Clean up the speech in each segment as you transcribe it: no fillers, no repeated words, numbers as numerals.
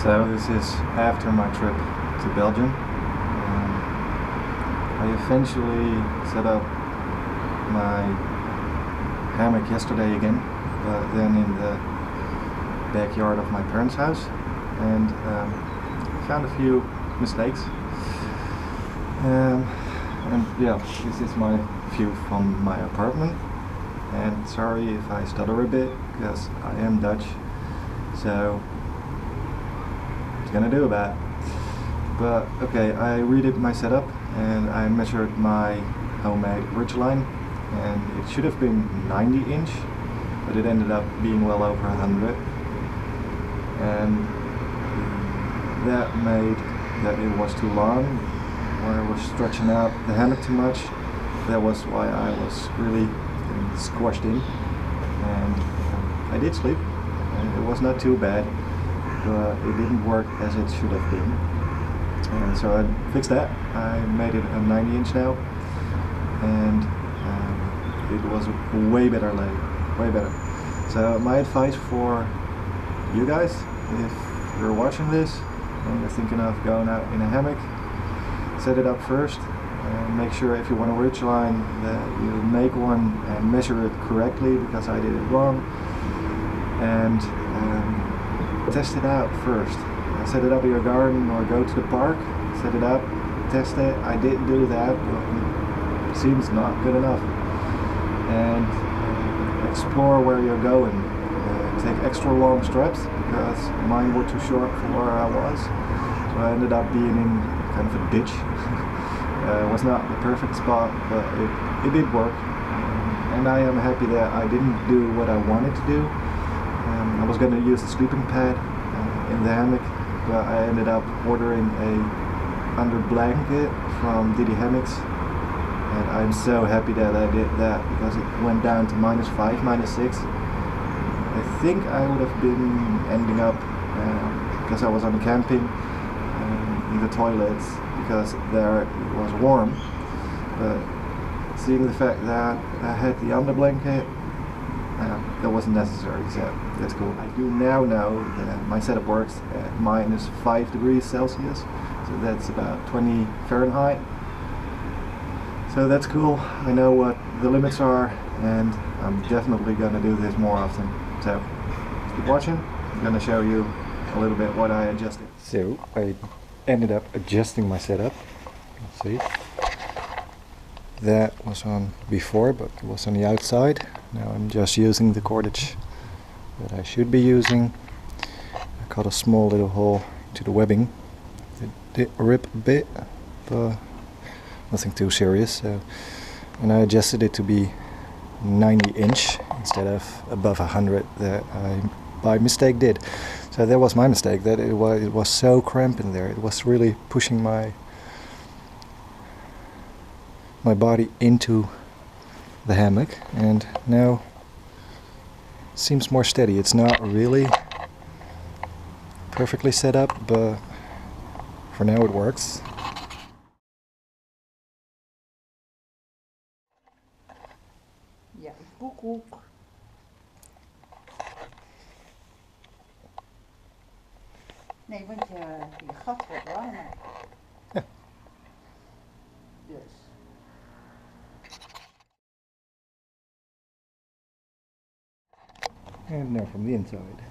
So this is after my trip to Belgium. I eventually set up my hammock yesterday again, but then in the backyard of my parents' house, and found a few mistakes. And yeah, this is my view from my apartment. And sorry if I stutter a bit, because I am Dutch, so what you gonna do about it? But okay, I redid my setup and I measured my homemade ridge line, and it should have been 90 inch, but it ended up being well over 100, and that made that it was too long, or I was stretching out the hammock too much. That was why I was really getting squashed in, and I did sleep, and it was not too bad, but it didn't work as it should have been. And so I fixed that. I made it a 90 inch now, and it was a way better lay, way better. So my advice for you guys, if you're watching this and you're thinking of going out in a hammock, set it up first, and make sure if you want a ridge line that you make one and measure it correctly, because I did it wrong, and test it out first. Set it up in your garden or go to the park, set it up, test it. I didn't do that, but it seems not good enough. And explore where you're going. Take extra long straps, because mine were too short for where I was. So I ended up being in kind of a ditch. It was not the perfect spot, but it did work. And I am happy that I didn't do what I wanted to do. I was going to use the sleeping pad in the hammock, but I ended up ordering a under blanket from Hammocks, and I'm so happy that I did that, because it went down to -5, -6. I think I would have been ending up, because I was on camping, in the toilets, because there it was warm, but seeing the fact that I had the under blanket, that wasn't necessary, so that's cool. I do now know that my setup works at -5 degrees Celsius, so that's about 20 Fahrenheit. So that's cool. I know what the limits are, and I'm definitely going to do this more often. So keep watching. I'm going to show you a little bit what I adjusted. So I ended up adjusting my setup. Let's see. That was on before, but it was on the outside. Now I'm just using the cordage that I should be using. I cut a small little hole to the webbing. It did rip a bit, but nothing too serious. So, and I adjusted it to be 90 inch instead of above 100 that I by mistake did. So that was my mistake, that it was so cramped in there. It was really pushing my body into the hammock, and now it seems more steady. It's not really perfectly set up, but for now it works. Ja, koekoek. Nee, want je gat wordt warmer. Ja. Dus. And now from the inside.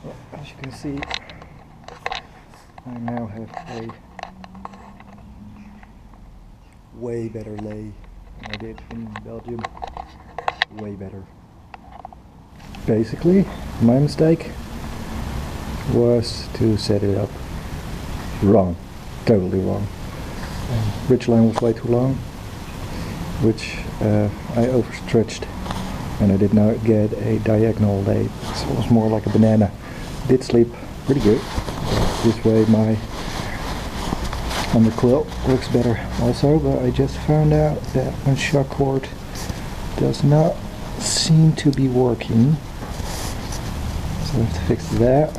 Well, as you can see, I now have a way better lay than I did in Belgium. Way better. Basically, my mistake was to set it up wrong. Totally wrong. Ridge line was way too long, which I overstretched, and I did not get a diagonal lay, so it was more like a banana. Did sleep pretty good. This way my underquilt works better also, but I just found out that my shock cord does not seem to be working. So I have to fix that.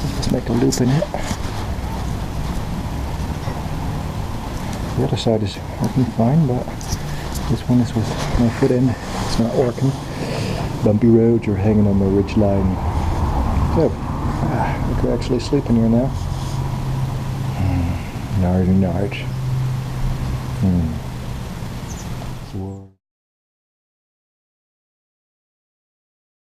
Let's just make a loop in it. The other side is working fine, but this one is with my foot end. It's not working. Bumpy road, you're hanging on my ridge line. So, We could actually sleep in here now. Nardy.